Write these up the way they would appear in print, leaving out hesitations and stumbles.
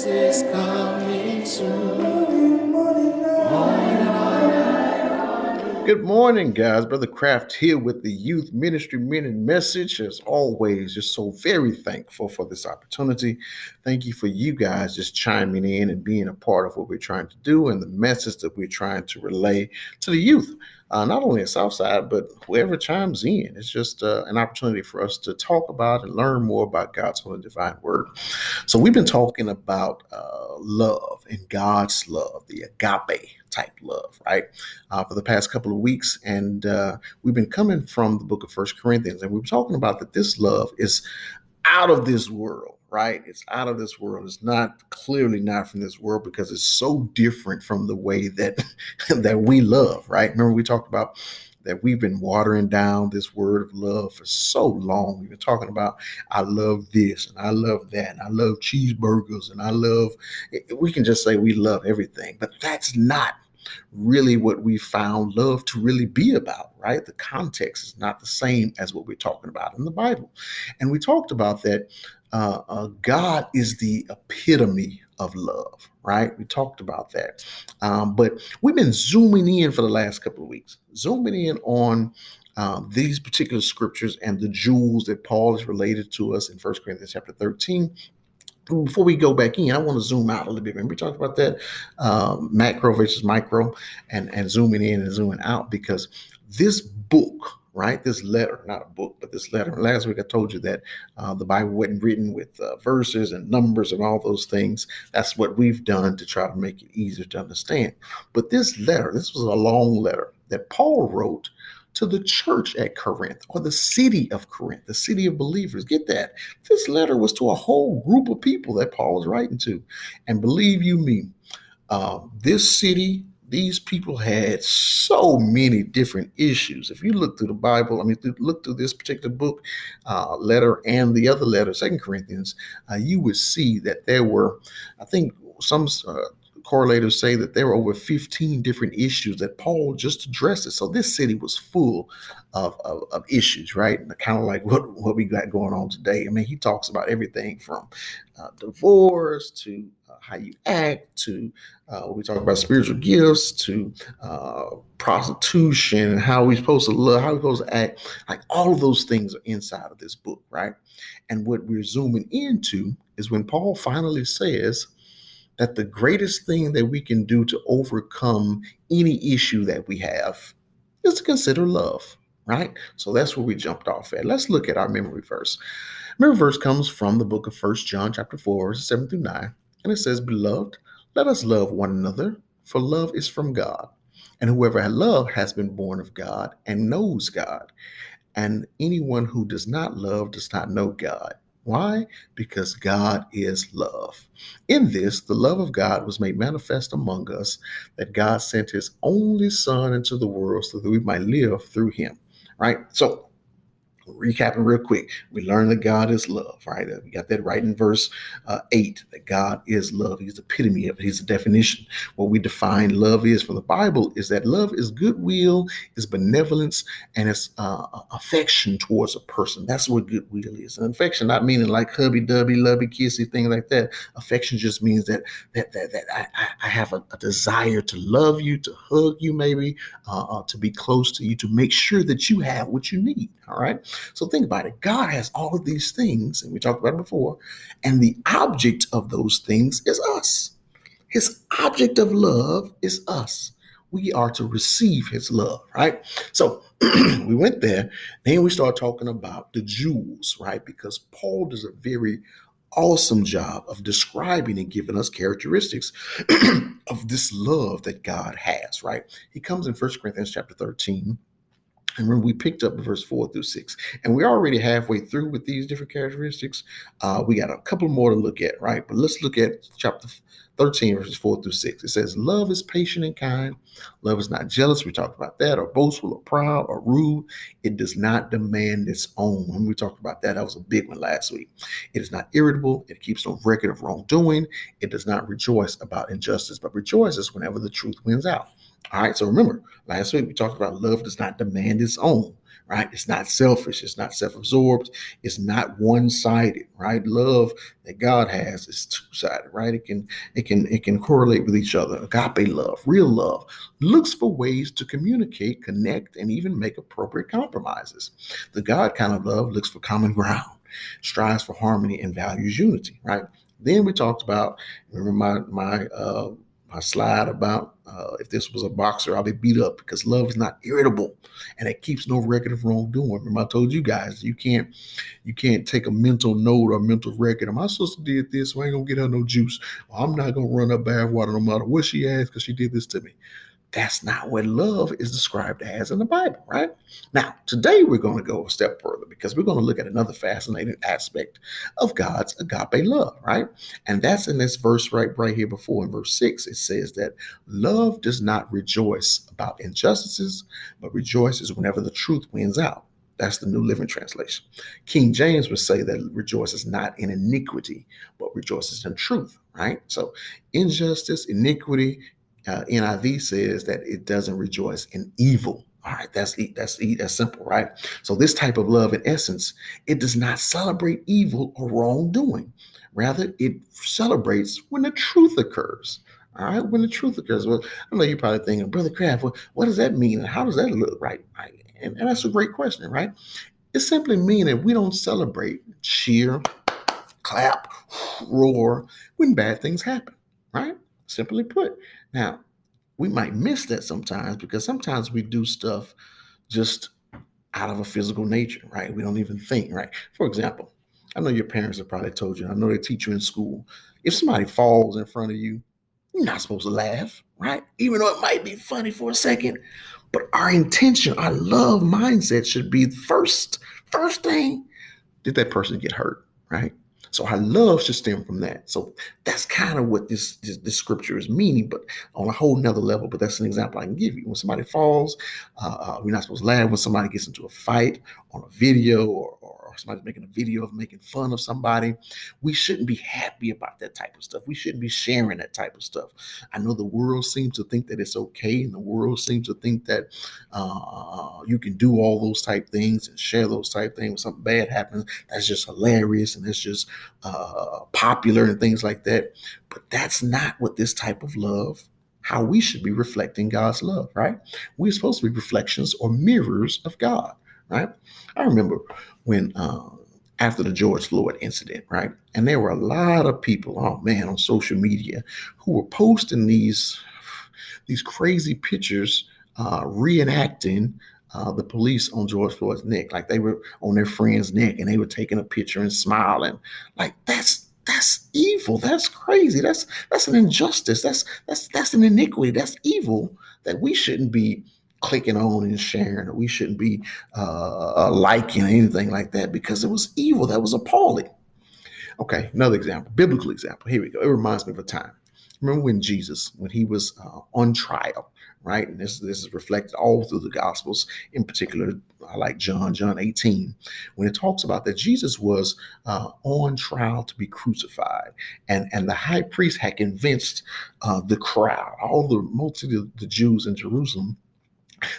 is coming soon. Good morning, guys. Brother Kraft here with the Youth Ministry Minute Message. As always, just so very thankful for this opportunity. Thank you for you guys just chiming in and being a part of what we're trying to do and the message that we're trying to relay to the youth. Not only at Southside, but whoever chimes in. It's just an opportunity for us to talk about and learn more about God's holy divine word. So we've been talking about love and God's love, the agape type love, right? For the past couple of weeks. And we've been coming from the book of First Corinthians, and we're talking about that this love is out of this world, right? It's out of this world. It's clearly not from this world because it's so different from the way that that we love, right? Remember we talked about that we've been watering down this word of love for so long. We've been talking about, I love this and I love that and I love cheeseburgers and we can just say we love everything, but that's not really what we found love to really be about, right? The context is not the same as what we're talking about in the Bible. And we talked about that God is the epitome of love, right? We talked about that. But we've been zooming in for the last couple of weeks, zooming in on these particular scriptures and the jewels that Paul has related to us in 1 Corinthians chapter 13. Before we go back in, I want to zoom out a little bit. Remember, we talked about that macro versus micro and zooming in and zooming out, because this book, right, this letter, not a book, but this letter. Last week I told you that the Bible wasn't written with verses and numbers and all those things. That's what we've done to try to make it easier to understand. But this letter, this was a long letter that Paul wrote to the church at Corinth, or the city of Corinth, the city of believers. Get that. This letter was to a whole group of people that Paul was writing to. And believe you me, this city, these people had so many different issues. If you look through the Bible, look through this particular book, letter, and the other letter, 2 Corinthians, you would see that there were, I think some correlators say that there were over 15 different issues that Paul just addressed. So this city was full of issues, right? Kind of like what we got going on today. I mean, he talks about everything from divorce to how you act, to we talk about spiritual gifts, to prostitution, how we're supposed to love, how we're supposed to act. Like all of those things are inside of this book, right? And what we're zooming into is when Paul finally says that the greatest thing that we can do to overcome any issue that we have is to consider love, right? So that's where we jumped off at. Let's look at our memory verse. Memory verse comes from the book of 1 John chapter 4, verses 7 through 9. And it says, "Beloved, let us love one another, for love is from God. And whoever has love has been born of God and knows God. And anyone who does not love does not know God." Why? Because God is love. In this, the love of God was made manifest among us, that God sent his only Son into the world so that we might live through him. Right? So, recapping real quick, we learned that God is love, right? We got that right in verse 8, that God is love. He's the epitome of it. He's the definition. What we define love is from the Bible is that love is goodwill, is benevolence, and it's affection towards a person. That's what goodwill is. And affection not meaning like hubby-dubby, lovey, kissy, thing like that. Affection just means that I have a desire to love you, to hug you maybe, to be close to you, to make sure that you have what you need, all right? So think about it. God has all of these things, and we talked about it before, and the object of those things is us. His object of love is us. We are to receive his love, right? So we went there, then we start talking about the jewels, right? Because Paul does a very awesome job of describing and giving us characteristics of this love that God has, right? He comes in 1 Corinthians chapter 13. And remember, we picked up verse 4 through 6, and we're already halfway through with these different characteristics. We got a couple more to look at, right? But let's look at chapter 13, verses 4 through 6. It says, "Love is patient and kind. Love is not jealous." We talked about that, or boastful, or proud, or rude. It does not demand its own. When we talked about that, that was a big one last week. It is not irritable. It keeps no record of wrongdoing. It does not rejoice about injustice, but rejoices whenever the truth wins out. All right, so remember, last week we talked about love does not demand its own, right? It's not selfish. It's not self-absorbed. It's not one-sided, right? Love that God has is two-sided, right? It can correlate with each other. Agape love, real love, looks for ways to communicate, connect, and even make appropriate compromises. The God kind of love looks for common ground, strives for harmony, and values unity, right? Then we talked about, remember my slide about if this was a boxer, I'll be beat up, because love is not irritable and it keeps no record of wrongdoing. Remember, I told you guys you can't take a mental note or mental record. My sister did this, so I ain't gonna get her no juice. Or I'm not gonna run her bath water no matter what she asked because she did this to me. That's not what love is described as in the Bible, right? Now, today we're going to go a step further because we're going to look at another fascinating aspect of God's agape love, right? And that's in this verse right here before in verse 6. It says that love does not rejoice about injustices, but rejoices whenever the truth wins out. That's the New Living Translation. King James would say that rejoices not in iniquity, but rejoices in truth, right? So injustice, iniquity, NIV says that it doesn't rejoice in evil. All right, that's simple, right? So this type of love, in essence, it does not celebrate evil or wrongdoing. Rather, it celebrates when the truth occurs. All right, when the truth occurs. Well, I know you're probably thinking, Brother Kraft, what does that mean, and how does that look? Right? And that's a great question, right? It simply means that we don't celebrate, cheer, clap, roar when bad things happen, right? Simply put. Now, we might miss that sometimes because sometimes we do stuff just out of a physical nature, right? We don't even think, right? For example, I know your parents have probably told you, I know they teach you in school, if somebody falls in front of you, you're not supposed to laugh, right? Even though it might be funny for a second, but our intention, our love mindset should be first thing, did that person get hurt, right? So our love should stem from that. So that's kind of what this scripture is meaning, but on a whole nother level. But that's an example I can give you. When somebody falls, we're not supposed to laugh. When somebody gets into a fight on a video, or somebody's making a video of making fun of somebody, we shouldn't be happy about that type of stuff. We shouldn't be sharing that type of stuff. I know the world seems to think that it's okay, and the world seems to think that you can do all those type things and share those type things. When something bad happens, that's just hilarious and it's just popular and things like that. But that's not what this type of love, how we should be reflecting God's love, right? We're supposed to be reflections or mirrors of God, right? I remember when after the George Floyd incident, right? And there were a lot of people, oh man, on social media who were posting these crazy pictures reenacting the police on George Floyd's neck, like they were on their friend's neck and they were taking a picture and smiling. Like that's evil. That's crazy. That's an injustice. That's an iniquity. That's evil that we shouldn't be clicking on and sharing, or we shouldn't be liking anything like that, because it was evil. That was appalling. Okay, another example, biblical example. Here we go. It reminds me of a time. Remember when Jesus, when he was on trial, right? And this is reflected all through the Gospels. In particular, I like John 18, when it talks about that Jesus was on trial to be crucified, and the high priest had convinced the crowd, all the multitude of the Jews in Jerusalem,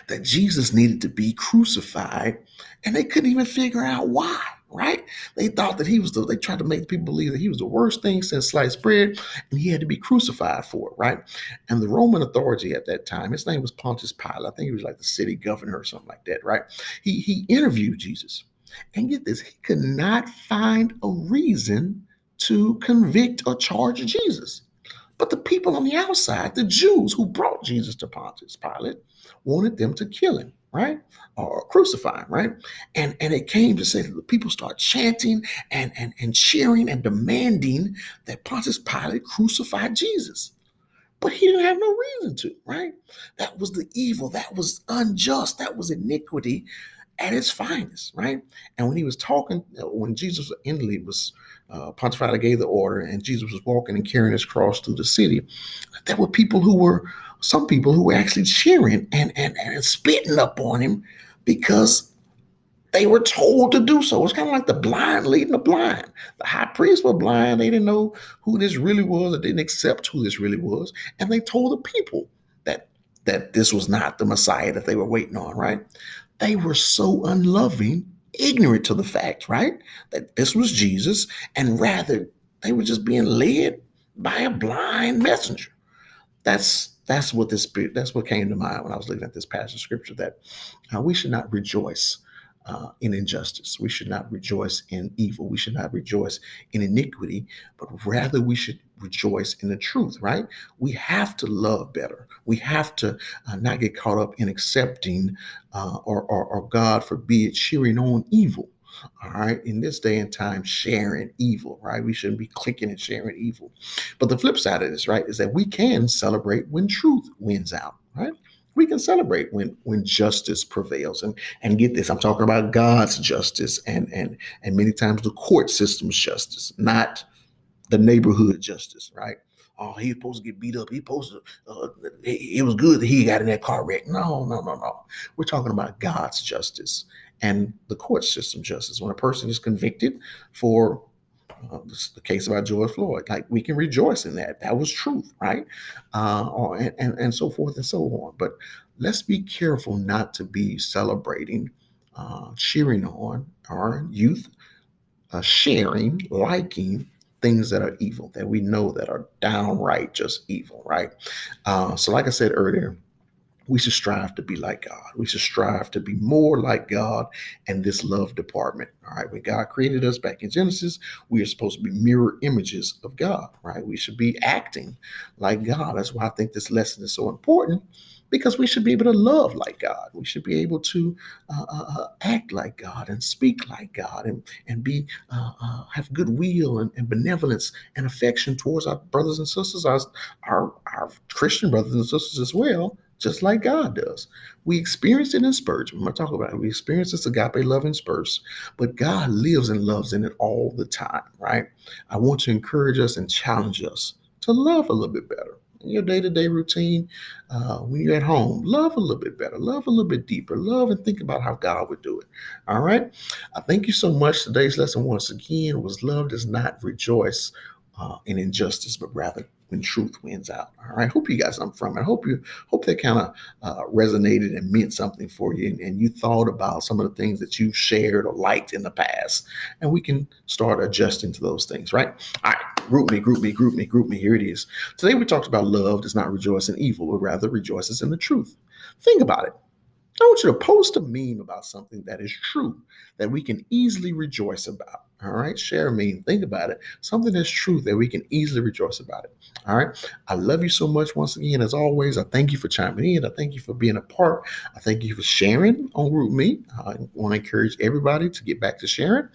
that Jesus needed to be crucified, and they couldn't even figure out why, right? They thought that they tried to make people believe that he was the worst thing since sliced bread, and he had to be crucified for it, right? And the Roman authority at that time, his name was Pontius Pilate. I think he was like the city governor or something like that, right? He interviewed Jesus, and get this, he could not find a reason to convict or charge Jesus. But the people on the outside, the Jews who brought Jesus to Pontius Pilate, wanted them to kill him, right? Or crucify him, right? And it came to say that the people start chanting and cheering and demanding that Pontius Pilate crucify Jesus. But he didn't have no reason to, right? That was the evil. That was unjust. That was iniquity at its finest, right? And when he was talking, when Jesus inly was, Pontius Pilate gave the order, and Jesus was walking and carrying his cross through the city, there were some people who were actually cheering and spitting up on him because they were told to do so. It's kind of like the blind leading the blind. The high priests were blind. They didn't know who this really was, or didn't accept who this really was. And they told the people that this was not the Messiah that they were waiting on, right? they were so unloving, ignorant to the fact, right, that this was Jesus, and rather they were just being led by a blind messenger. That's what this spirit. That's what came to mind when I was looking at this passage of scripture. That we should not rejoice in injustice. We should not rejoice in evil. We should not rejoice in iniquity, but rather we should rejoice in the truth. Right? We have to love better. We have to not get caught up in accepting or God forbid cheering on evil. All right, in this day and time, sharing evil, right? We shouldn't be clicking and sharing evil. But the flip side of this, right, is that we can celebrate when truth wins out, right? We can celebrate when justice prevails. And get this, I'm talking about God's justice and many times the court system's justice, not the neighborhood justice, right? Oh, he was supposed to get beat up. He supposed to. It was good that he got in that car wreck. No, no, no, no. We're talking about God's justice and the court system justice. When a person is convicted for this is the case about George Floyd. Like we can rejoice in that. That was truth, right? And so forth and so on. But let's be careful not to be celebrating, cheering on our youth, sharing, liking things that are evil, that we know that are downright just evil, right? So, like I said earlier, we should strive to be like God. We should strive to be more like God in this love department. All right. When God created us back in Genesis, we are supposed to be mirror images of God, right? We should be acting like God. That's why I think this lesson is so important, because we should be able to love like God. We should be able to act like God and speak like God and be have goodwill and benevolence and affection towards our brothers and sisters, our Christian brothers and sisters as well, just like God does. We experience it in spurts. When I talk about it, we experience this agape love in spurts, but God lives and loves in it all the time, right? I want to encourage us and challenge us to love a little bit better. In your day-to-day routine, when you're at home, love a little bit better, love a little bit deeper, love and think about how God would do it. All right. I thank you so much. Today's lesson, once again, was love does not rejoice in injustice, but rather when truth wins out. All right. Hope you got something from it. Hope that kind of resonated and meant something for you, and you thought about some of the things that you've shared or liked in the past, and we can start adjusting to those things. Right. All right. Group me, group me, group me, group me. Here it is. Today we talked about love does not rejoice in evil, but rather rejoices in the truth. Think about it. I want you to post a meme about something that is true that we can easily rejoice about. All right. Share a meme. Think about it. Something that's true that we can easily rejoice about it. All right. I love you so much. Once again, as always, I thank you for chiming in. I thank you for being a part. I thank you for sharing on Root Me. I want to encourage everybody to get back to sharing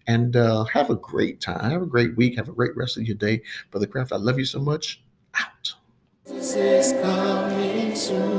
and have a great time. Have a great week. Have a great rest of your day. Brother Kraft, I love you so much. Out. This is coming soon.